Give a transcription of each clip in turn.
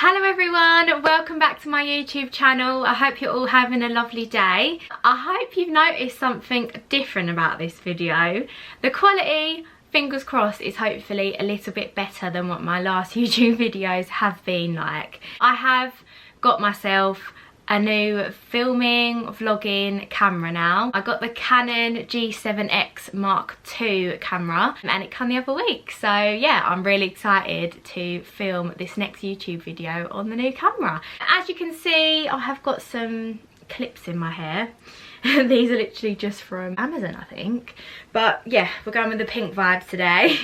Hello everyone, welcome back to my YouTube channel. I hope you're all having a lovely day. I hope you've noticed something different about this video. The quality, fingers crossed, is hopefully a little bit better than what my last YouTube videos have been like. I have got myself a new filming, vlogging camera now. I got the Canon G7X Mark II camera and it came the other week. So yeah, I'm really excited to film this next YouTube video on the new camera. As you can see, I have got some clips in my hair. These are literally just from Amazon, I think. But yeah, we're going with the pink vibe today.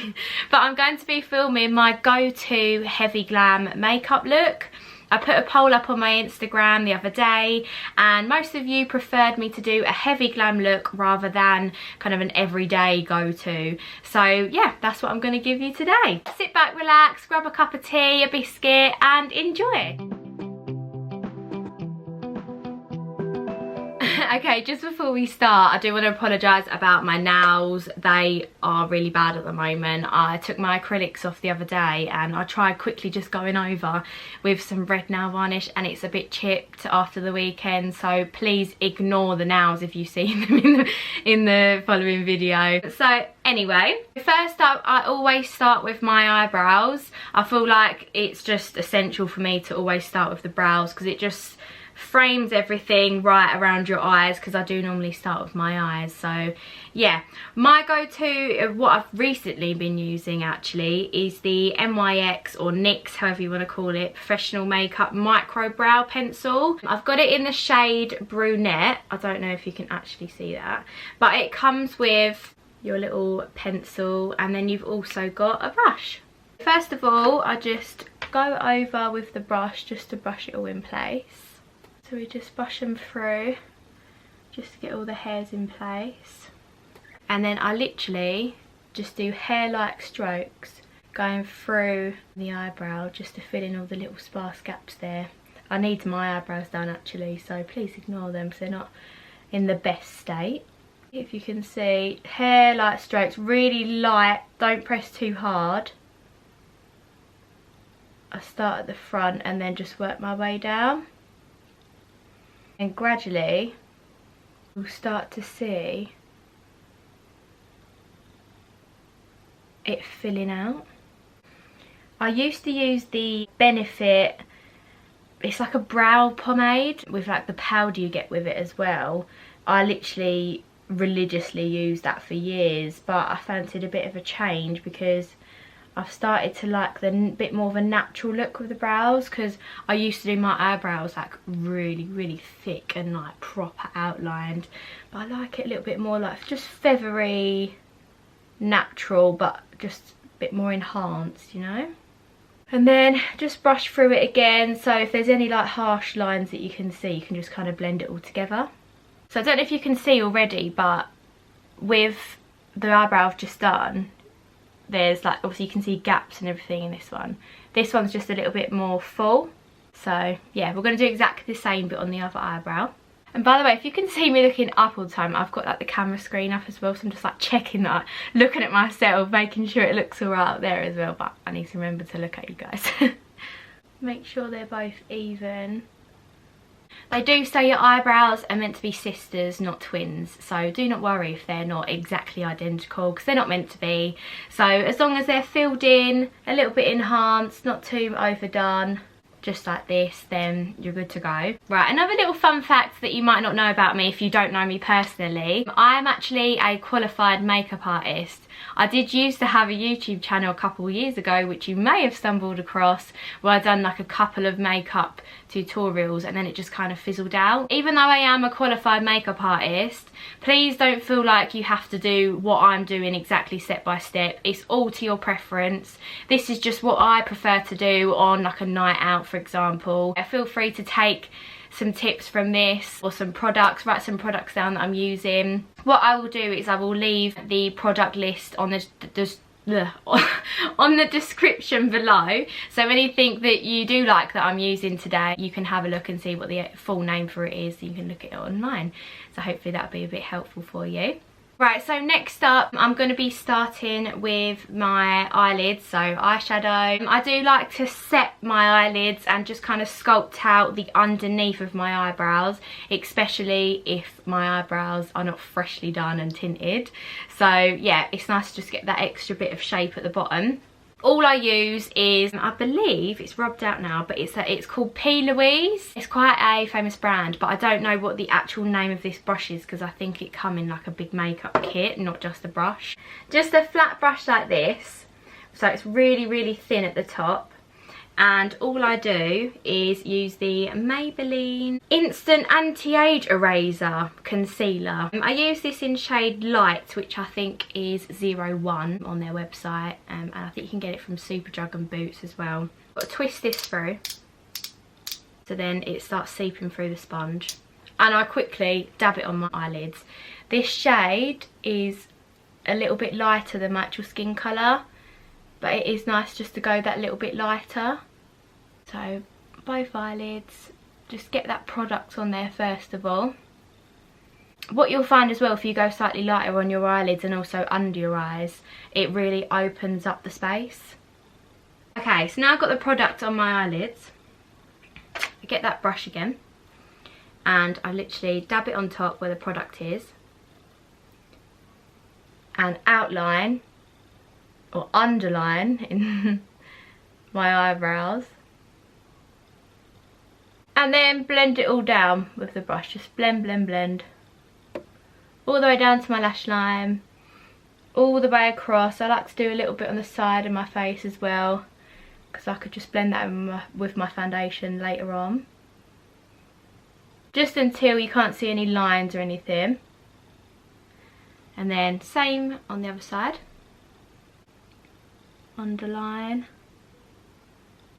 But I'm going to be filming my go-to heavy glam makeup look. I put a poll up on my Instagram the other day and most of you preferred me to do a heavy glam look rather than kind of an everyday go-to. So yeah, that's what I'm going to give you today. Sit back, relax, grab a cup of tea, a biscuit and enjoy. Okay, just before we start, I do want to apologise about my nails. They are really bad at the moment. I took my acrylics off the other day and I tried quickly just going over with some red nail varnish and it's a bit chipped after the weekend, so please ignore the nails if you see them in the following video. So anyway, first up, I always start with my eyebrows. I feel like it's just essential for me to always start with the brows because it just frames everything right around your eyes, because I do normally start with my eyes. So yeah, my go-to, what I've recently been using actually, is the NYX or NYX, however you want to call it, Professional Makeup Micro Brow Pencil. I've got it in the shade Brunette. I don't know if you can actually see that, but it comes with your little pencil and then you've also got a brush. First of all, I just go over with the brush just to brush it all in place. So we just brush them through just to get all the hairs in place. And then I literally just do hair-like strokes going through the eyebrow just to fill in all the little sparse gaps there. I need my eyebrows done actually, so please ignore them because they're not in the best state. If you can see, hair-like strokes, really light, don't press too hard. I start at the front and then just work my way down. And gradually you'll start to see it filling out. I used to use the Benefit, it's like a brow pomade with like the powder you get with it as well. I literally religiously used that for years, but I fancied a bit of a change because I've started to like the bit more of a natural look with the brows, because I used to do my eyebrows like really thick and like proper outlined, but I like it a little bit more like just feathery, natural, but just a bit more enhanced, you know. And then just brush through it again, so if there's any like harsh lines that you can see, you can just kind of blend it all together. So I don't know if you can see already, but with the eyebrow I've just done, there's like, obviously you can see gaps and everything in this one. This one's just a little bit more full. So yeah, we're going to do exactly the same but on the other eyebrow. And by the way, if you can see me looking up all the time, I've got like the camera screen up as well, so I'm just like checking that, looking at myself, making sure it looks all right up there as well, but I need to remember to look at you guys. Make sure they're both even. They do say your eyebrows are meant to be sisters, not twins, so do not worry if they're not exactly identical, because they're not meant to be. So as long as they're filled in, a little bit enhanced, not too overdone, just like this, then you're good to go. Right, another little fun fact that you might not know about me if you don't know me personally, I'm actually a qualified makeup artist. I did used to have a YouTube channel a couple of years ago, which you may have stumbled across, where I'd done like a couple of makeup tutorials and then it just kind of fizzled out. Even though I am a qualified makeup artist, please don't feel like you have to do what I'm doing exactly step by step. It's all to your preference. This is just what I prefer to do on like a night out, for example. Feel free to take some tips from this or some products, write some products down that I'm using. What I will do is I will leave the product list on on the description below, so anything that you do like that I'm using today, you can have a look and see what the full name for it is, so you can look at it online. So hopefully that'll be a bit helpful for you. Right, so next up I'm going to be starting with my eyelids, so eyeshadow. I do like to set my eyelids and just kind of sculpt out the underneath of my eyebrows, especially if my eyebrows are not freshly done and tinted. So yeah, it's nice to just get that extra bit of shape at the bottom. All I use is, I believe it's rubbed out now, but it's called Louise. It's quite a famous brand, but I don't know what the actual name of this brush is because I think it come in like a big makeup kit, not just a brush. Just a flat brush like this, so it's really, really thin at the top. And all I do is use the Maybelline Instant Anti-Age Eraser Concealer. I use this in shade Light, which I think is 01 on their website. And I think you can get it from Superdrug and Boots as well. Got to twist this through, so then it starts seeping through the sponge. And I quickly dab it on my eyelids. This shade is a little bit lighter than my actual skin colour, but it is nice just to go that little bit lighter. So both eyelids, just get that product on there first of all. What you'll find as well, if you go slightly lighter on your eyelids and also under your eyes, it really opens up the space. Okay, so now I've got the product on my eyelids. I get that brush again and I literally dab it on top where the product is and outline or underline in my eyebrows. And then blend it all down with the brush. Just blend, blend, blend. All the way down to my lash line. All the way across. I like to do a little bit on the side of my face as well, because I could just blend that with my foundation later on. Just until you can't see any lines or anything. And then same on the other side. Underline.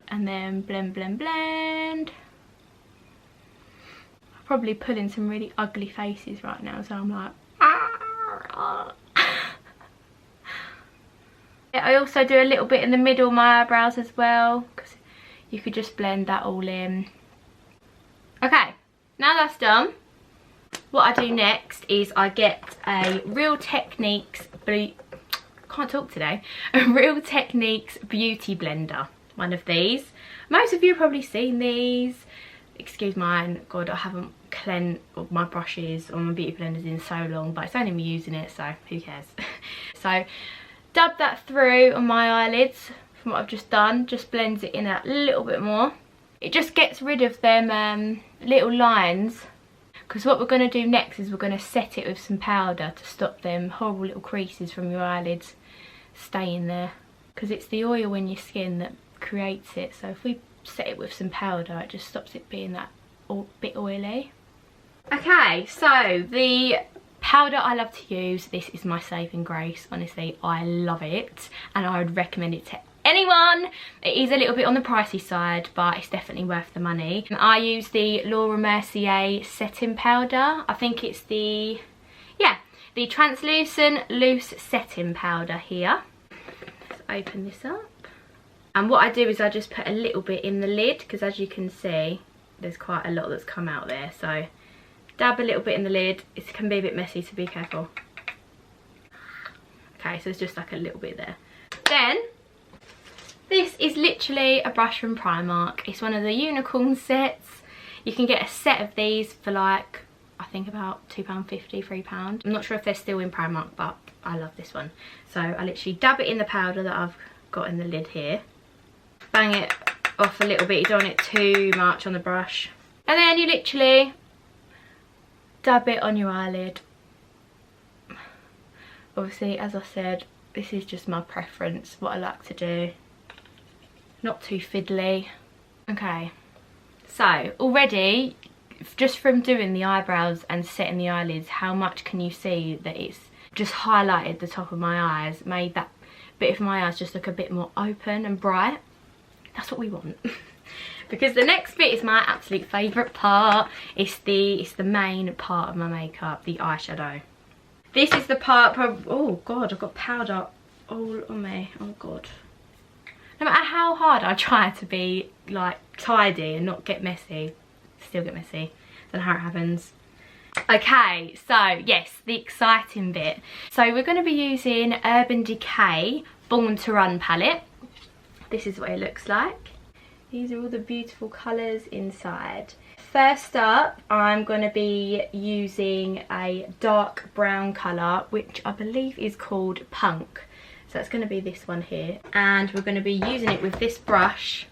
And then blend, blend, blend. Probably pulling some really ugly faces right now, so I'm like I also do a little bit in the middle of my eyebrows as well, because you could just blend that all in. Okay, now that's done, what I do next is I get a Real Techniques a Real Techniques beauty blender, one of these. Most of you have probably seen these. Excuse mine, God, I haven't cleansed my brushes or my beauty blenders in so long, but it's only me using it, so who cares. So dab that through on my eyelids from what I've just done, just blends it in a little bit more. It just gets rid of them little lines, because what we're going to do next is we're going to set it with some powder to stop them horrible little creases from your eyelids staying there, because it's the oil in your skin that creates it. So if we set it with some powder, it just stops it being that bit oily. Okay, so the powder I love to use, this is my saving grace. Honestly, I love it and I would recommend it to anyone. It is a little bit on the pricey side, but it's definitely worth the money. I use the Laura Mercier setting powder. I think it's the translucent loose setting powder here. Let's open this up. And what I do is I just put a little bit in the lid, because as you can see, there's quite a lot that's come out there. So dab a little bit in the lid. It can be a bit messy, so be careful. Okay, so it's just like a little bit there. Then, this is literally a brush from Primark. It's one of the unicorn sets. You can get a set of these for like, I think about £2.50, £3. I'm not sure if they're still in Primark, but I love this one. So I literally dab it in the powder that I've got in the lid here. Bang it off a little bit, you don't want it too much on the brush. And then you literally dab it on your eyelid. Obviously, as I said, this is just my preference, what I like to do. Not too fiddly. Okay, so already, just from doing the eyebrows and setting the eyelids, how much can you see that it's just highlighted the top of my eyes, made that bit of my eyes just look a bit more open and bright. That's what we want. Because the next bit is my absolute favourite part. It's the main part of my makeup, the eyeshadow. This is the part, oh God, I've got powder all on me, oh God. No matter how hard I try to be like tidy and not get messy, still get messy. Don't know how it happens. Okay, so yes, the exciting bit. So we're going to be using Urban Decay Born to Run palette. This is what it looks like. These are all the beautiful colours inside. First up, I'm going to be using a dark brown colour, which I believe is called Punk. So it's going to be this one here. And we're going to be using it with this brush,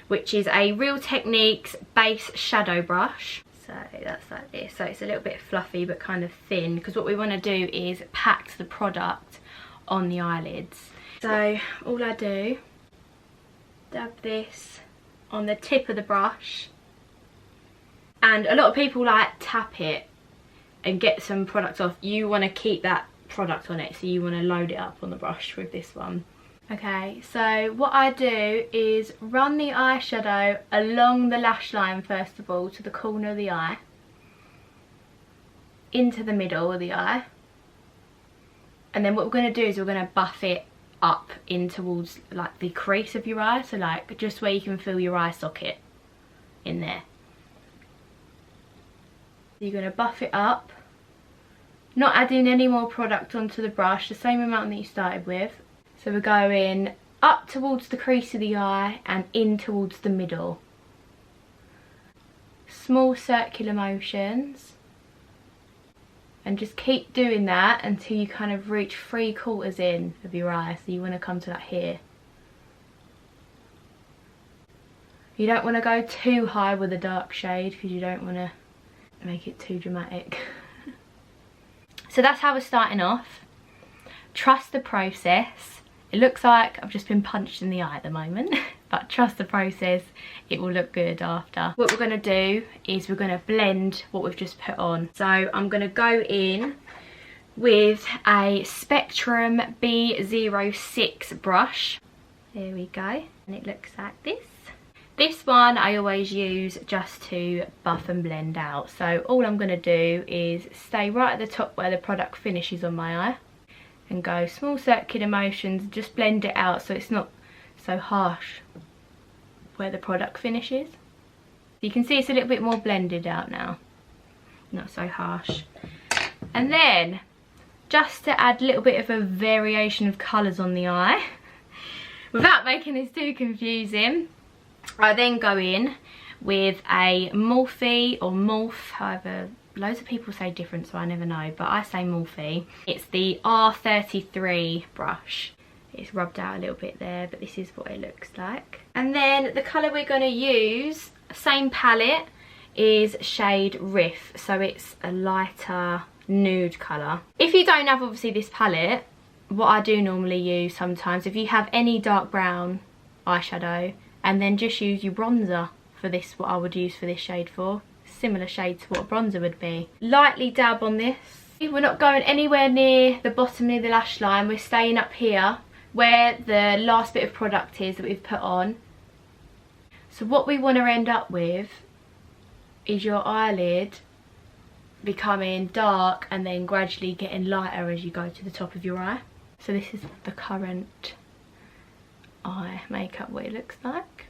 which is a Real Techniques base shadow brush. So that's like this. So it's a little bit fluffy but kind of thin, because what we want to do is pack the product on the eyelids. So all I do, dab this on the tip of the brush, and a lot of people like tap it and get some product off. You want to keep that product on it, so you want to load it up on the brush with this one. Okay, so what I do is run the eyeshadow along the lash line first of all to the corner of the eye, into the middle of the eye, and then what we're going to do is we're going to buff it up in towards like the crease of your eye, so like just where you can feel your eye socket in there. You're going to buff it up, not adding any more product onto the brush, the same amount that you started with. So we're going up towards the crease of the eye and in towards the middle. Small circular motions, and just keep doing that until you kind of reach 3/4 in of your eye. So you want to come to that here. You don't want to go too high with a dark shade because you don't want to make it too dramatic. So that's how we're starting off. Trust the process. It looks like I've just been punched in the eye at the moment, but trust the process, it will look good after. What we're going to do is we're going to blend what we've just put on. So I'm going to go in with a Spectrum B06 brush. There we go, and it looks like this. This one I always use just to buff and blend out. So all I'm going to do is stay right at the top where the product finishes on my eye and go small circular motions, just blend it out so it's not so harsh where the product finishes. You can see it's a little bit more blended out now, not so harsh. And then just to add a little bit of a variation of colours on the eye without making this too confusing, I then go in with a Morphe or Morphe, however, loads of people say different, so I never know, but I say Morphe. It's the R33 brush. It's rubbed out a little bit there, but this is what it looks like. And then the colour we're going to use, same palette, is shade Riff, so it's a lighter nude colour. If you don't have obviously this palette, what I do normally use sometimes, if you have any dark brown eyeshadow, and then just use your bronzer for this, what I would use for this shade for. Similar shade to what a bronzer would be. Lightly dab on this. We're not going anywhere near the bottom near the lash line, we're staying up here where the last bit of product is that we've put on. So what we want to end up with is your eyelid becoming dark and then gradually getting lighter as you go to the top of your eye. So this is the current eye makeup, what it looks like.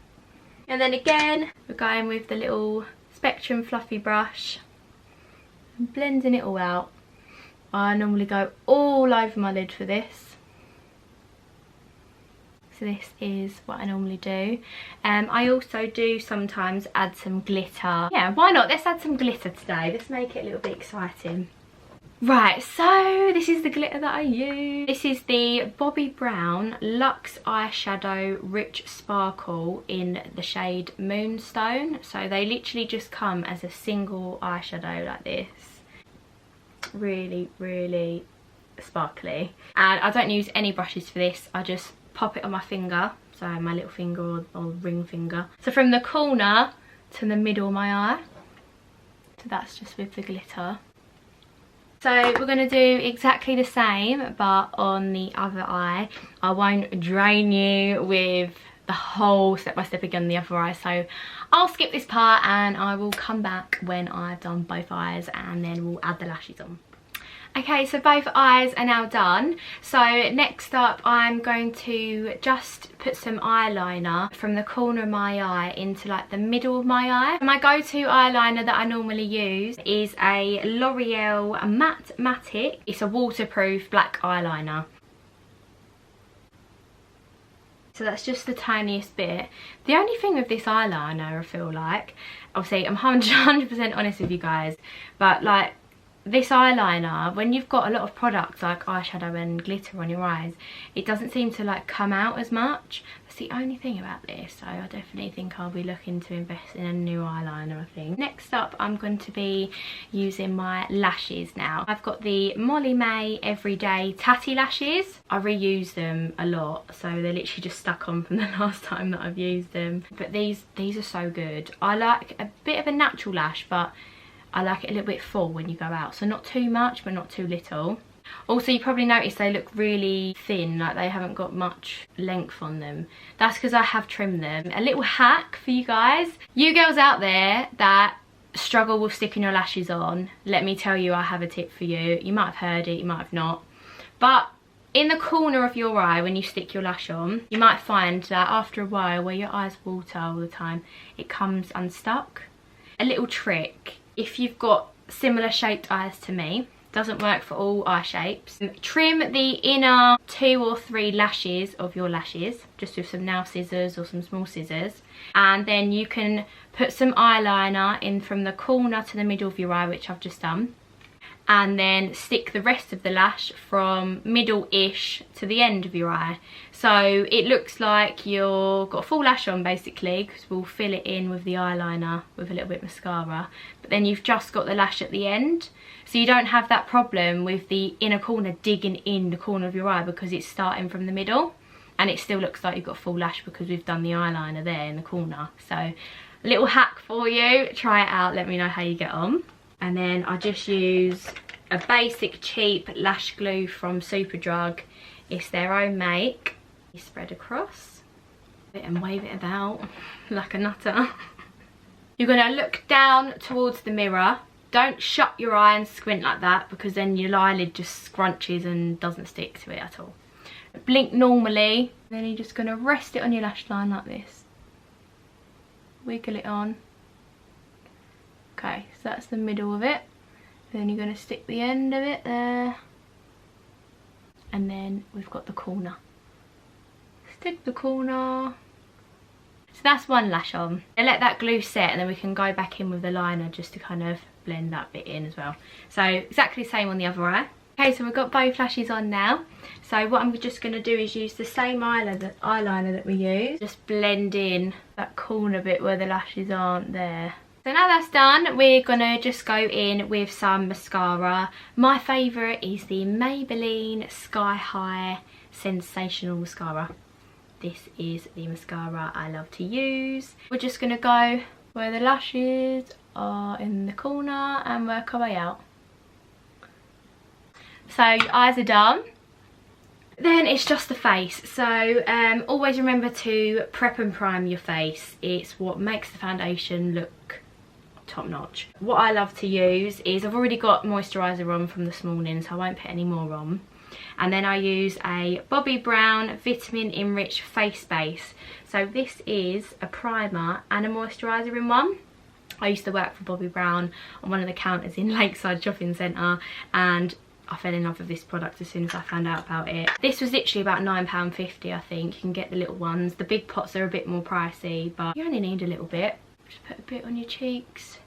And then again we're going with the little Spectrum fluffy brush and blending it all out. I normally go all over my lid for this. So this is what I normally do. I also do sometimes add some glitter. Yeah, why not? Let's add some glitter today. Let's make it a little bit exciting. Right, so this is the glitter that I use. This is the Bobbi Brown Luxe Eyeshadow Rich Sparkle in the shade Moonstone. So they literally just come as a single eyeshadow like this. Really, really sparkly. And I don't use any brushes for this. I just pop it on my finger. So my little finger or ring finger. So from the corner to the middle of my eye. So that's just with the glitter. So we're going to do exactly the same but on the other eye. I won't drain you with the whole step by step again on the other eye, so I'll skip this part and I will come back when I've done both eyes and then we'll add the lashes on. Okay, so both eyes are now done. So next up I'm going to just put some eyeliner from the corner of my eye into like the middle of my eye. My go-to eyeliner that I normally use is a L'Oreal Matte-Matic. It's a waterproof black eyeliner. So that's just the tiniest bit. The only thing with this eyeliner, I feel like, obviously I'm 100% honest with you guys, but like this eyeliner, when you've got a lot of products like eyeshadow and glitter on your eyes, it doesn't seem to like come out as much. That's the only thing about this, so I definitely think I'll be looking to invest in a new eyeliner, I think. Next up I'm going to be using my lashes now. I've got the MollyMae Everyday Tatti lashes. I reuse them a lot, so they're literally just stuck on from the last time that I've used them. But these are so good. I like a bit of a natural lash, but I like it a little bit full when you go out, so not too much but not too little. Also, you probably noticed they look really thin, like they haven't got much length on them. That's because I have trimmed them. A little hack for you guys, you girls out there that struggle with sticking your lashes on, let me tell you, I have a tip for you. You might have heard it, you might have not, but in the corner of your eye when you stick your lash on, you might find that after a while where your eyes water all the time, it comes unstuck. A little trick: if you've got similar shaped eyes to me, doesn't work for all eye shapes, trim the inner 2 or 3 lashes of your lashes just with some nail scissors or some small scissors, and then you can put some eyeliner in from the corner to the middle of your eye, which I've just done, and then stick the rest of the lash from middle-ish to the end of your eye. So it looks like you've got a full lash on basically, because we'll fill it in with the eyeliner with a little bit of mascara, but then you've just got the lash at the end. So you don't have that problem with the inner corner digging in the corner of your eye because it's starting from the middle, and it still looks like you've got a full lash because we've done the eyeliner there in the corner. So a little hack for you, try it out, let me know how you get on. And then I just use a basic cheap lash glue from Superdrug. It's their own make. You spread across and wave it about like a nutter. You're going to look down towards the mirror. Don't shut your eye and squint like that, because then your eyelid just scrunches and doesn't stick to it at all. Blink normally, then you're just going to rest it on your lash line like this. Wiggle it on. Okay, so that's the middle of it. Then you're going to stick the end of it there. And then we've got the corner. Stick the corner. So that's one lash on. And let that glue set, and then we can go back in with the liner just to kind of blend that bit in as well. So exactly the same on the other eye. Okay, so we've got both lashes on now. So what I'm just going to do is use the same eyeliner that we used. Just blend in that corner bit where the lashes aren't there. So now that's done, we're going to just go in with some mascara. My favourite is the Maybelline Sky High Sensational Mascara. This is the mascara I love to use. We're just going to go where the lashes are in the corner and work our way out. So your eyes are done. Then it's just the face. So always remember to prep and prime your face. It's what makes the foundation look top notch. What I love to use is, I've already got moisturiser on from this morning, so I won't put any more on. And then I use a Bobbi Brown Vitamin Enriched Face Base. So this is a primer and a moisturiser in one. I used to work for Bobbi Brown on one of the counters in Lakeside Shopping Centre, and I fell in love with this product as soon as I found out about it. This was literally about £9.50, I think. You can get the little ones. The big pots are a bit more pricey, but you only need a little bit. Just put a bit on your cheeks.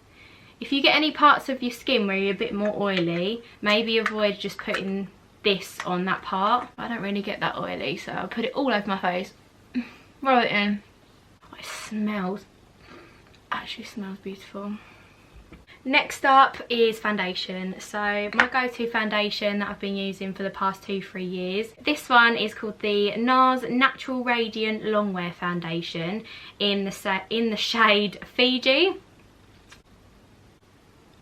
If you get any parts of your skin where you're a bit more oily, maybe avoid just putting this on that part. I don't really get that oily, so I'll put it all over my face. Roll it in. Oh, it smells, actually smells beautiful. Next up is foundation. So my go-to foundation that I've been using for the past 2-3 years. This one is called the NARS Natural Radiant Longwear Foundation in the shade FIJI.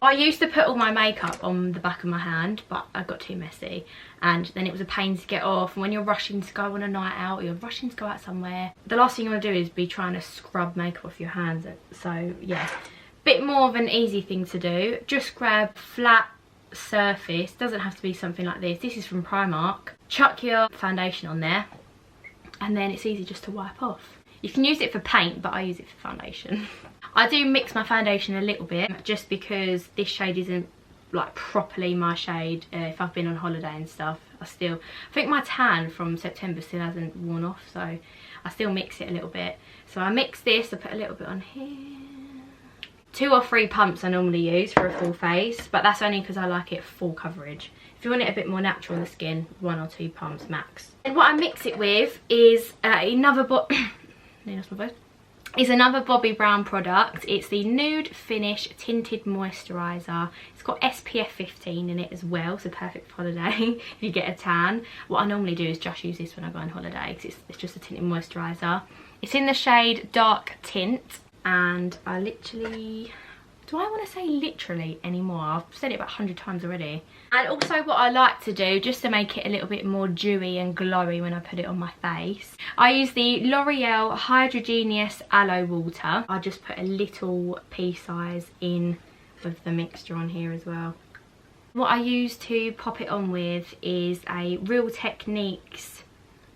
I used to put all my makeup on the back of my hand, but I got too messy and then it was a pain to get off. And when you're rushing to go on a night out or you're rushing to go out somewhere, the last thing you want to do is be trying to scrub makeup off your hands. So yeah, bit more of an easy thing to do. Just grab flat surface, doesn't have to be something like this. This is from Primark. Chuck your foundation on there and then it's easy just to wipe off. You can use it for paint, but I use it for foundation. I do mix my foundation a little bit just because this shade isn't like properly my shade. If I've been on holiday and stuff, I think my tan from September still hasn't worn off, so I still mix it a little bit. So I mix this, I put a little bit on here. 2 or 3 pumps I normally use for a full face, but that's only because I like it full coverage. If you want it a bit more natural on the skin, 1 or 2 pumps max. And what I mix it with is another Bobbi Brown product. It's the Nude Finish Tinted Moisturiser. It's got SPF 15 in it as well, so perfect for holiday if you get a tan. What I normally do is just use this when I go on holiday because it's just a tinted moisturiser. It's in the shade Dark Tint, and I literally... Do I want to say literally anymore? I've said it about 100 times already. And also what I like to do, just to make it a little bit more dewy and glowy when I put it on my face, I use the L'Oreal Hydrogenous Aloe Water. I just put a little pea size in with the mixture on here as well. What I use to pop it on with is a Real Techniques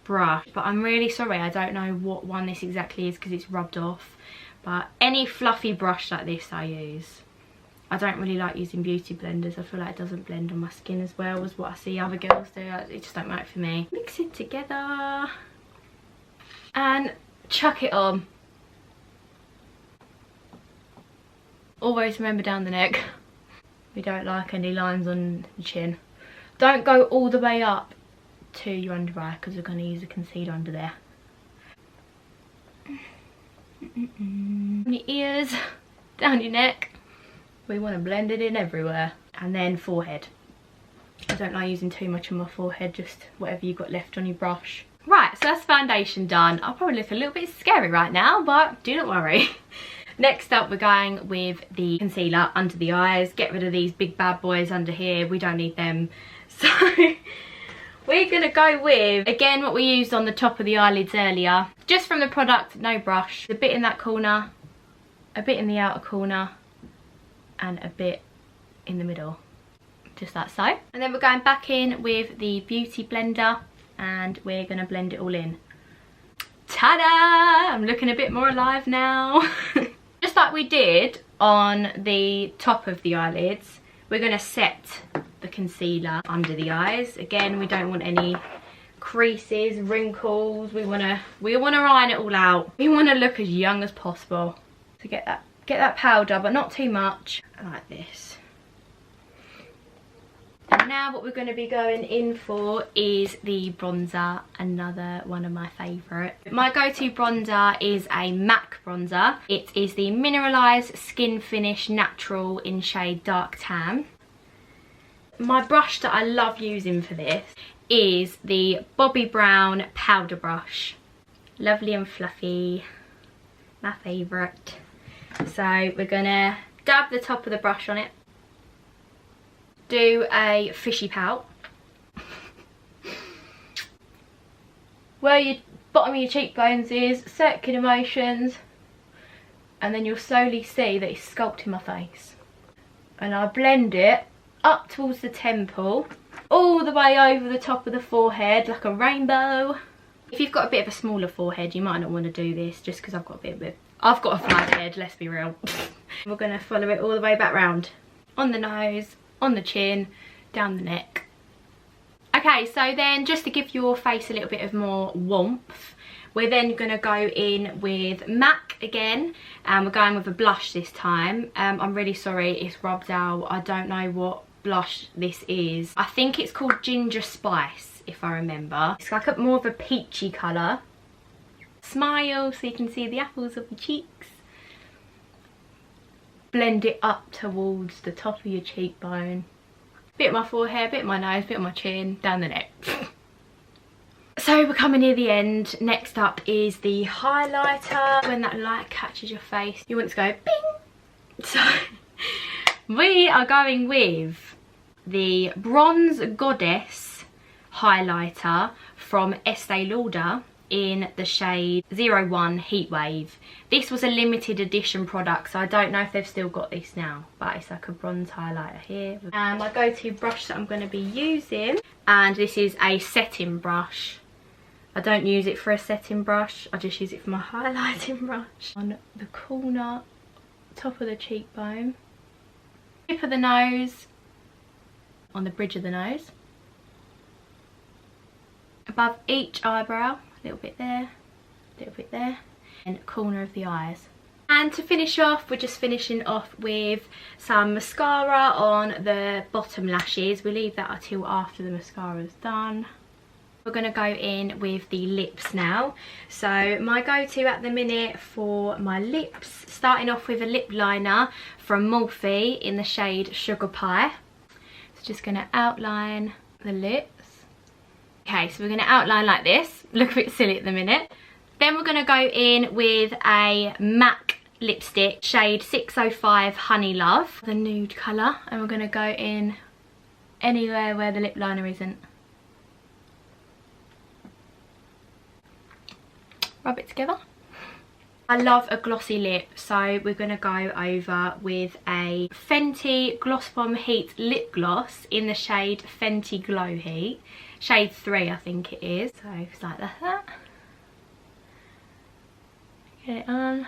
brush. But I'm really sorry, I don't know what one this exactly is because it's rubbed off. But any fluffy brush like this I use. I don't really like using beauty blenders. I feel like it doesn't blend on my skin as well as what I see other girls do. It just don't work for me. Mix it together and chuck it on. Always remember down the neck. We don't like any lines on the chin. Don't go all the way up to your under eye because we're going to use a concealer under there. Your ears, down your neck. We want to blend it in everywhere. And then forehead. I don't like using too much on my forehead, just whatever you've got left on your brush. Right, so that's foundation done. I'll probably look a little bit scary right now, but do not worry. Next up, we're going with the concealer under the eyes. Get rid of these big bad boys under here. We don't need them. So we're going to go with, again, what we used on the top of the eyelids earlier. Just from the product, no brush. A bit in that corner, a bit in the outer corner, and a bit in the middle. Just like so. And then we're going back in with the Beauty Blender, and we're going to blend it all in. Ta-da! I'm looking a bit more alive now. Just like we did on the top of the eyelids, we're going to set the concealer under the eyes. Again, we don't want any creases, wrinkles. We want to iron it all out. We want to look as young as possible. So get that powder, but not too much, like this. And now what we're going to be going in for is the bronzer, another one of my favourite. My go-to bronzer is a MAC bronzer. It is the Mineralise Skin Finish Natural in shade Dark Tan. My brush that I love using for this is the Bobbi Brown powder brush. Lovely and fluffy, my favourite. So we're going to dab the top of the brush on it. Do a fishy pout. Where your bottom of your cheekbones is, circular motions, and then you'll slowly see that it's sculpting my face. And I blend it up towards the temple, all the way over the top of the forehead like a rainbow. If you've got a bit of a smaller forehead, you might not want to do this, just because I've got a flat head, let's be real. We're going to follow it all the way back round. On the nose, on the chin, down the neck. Okay, so then just to give your face a little bit of more warmth, we're then going to go in with MAC again, and we're going with a blush this time. I'm really sorry, it's rubbed out. I don't know what blush this is. I think it's called Ginger Spice, if I remember. It's like more of a peachy colour. Smile so you can see the apples of your cheeks. Blend it up towards the top of your cheekbone. Bit of my forehead, bit of my nose, bit of my chin, down the neck. So we're coming near the end. Next up is the highlighter. When that light catches your face, you want to go bing. So we are going with the Bronze Goddess highlighter from Estee Lauder in the shade 01 Heatwave. This was a limited edition product, so I don't know if they've still got this now, but it's like a bronze highlighter here. And my go-to brush that I'm going to be using, and this is a setting brush. I don't use it for a setting brush, I just use it for my highlighting brush. On the corner, top of the cheekbone, tip of the nose, on the bridge of the nose, above each eyebrow, a little bit there, a little bit there, and corner of the eyes. And to finish off, we're just finishing off with some mascara on the bottom lashes. We'll leave that until after the mascara's done. We're going to go in with the lips now. So my go-to at the minute for my lips, starting off with a lip liner from Morphe in the shade Sugar Pie. So just going to outline the lips. Okay, so we're going to outline like this. Look a bit silly at the minute. Then we're going to go in with a MAC lipstick, shade 605 Honey Love, the nude colour. And we're going to go in anywhere where the lip liner isn't. Rub it together. I love a glossy lip, so we're going to go over with a Fenty Gloss Bomb Heat lip gloss in the shade Fenty Glow Heat. Shade 3 I think it is. So it's like that. Get it on.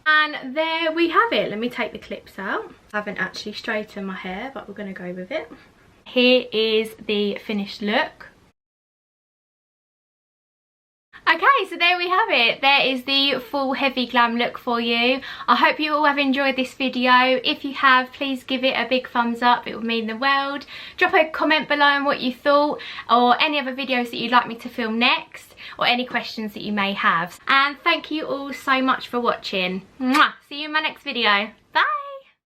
And there we have it. Let me take the clips out. I haven't actually straightened my hair, but we're going to go with it. Here is the finished look. Okay, so there we have it. There is the full heavy glam look for you. I hope you all have enjoyed this video. If you have, please give it a big thumbs up. It would mean the world. Drop a comment below on what you thought, or any other videos that you'd like me to film next, or any questions that you may have. And thank you all so much for watching. Mwah! See you in my next video.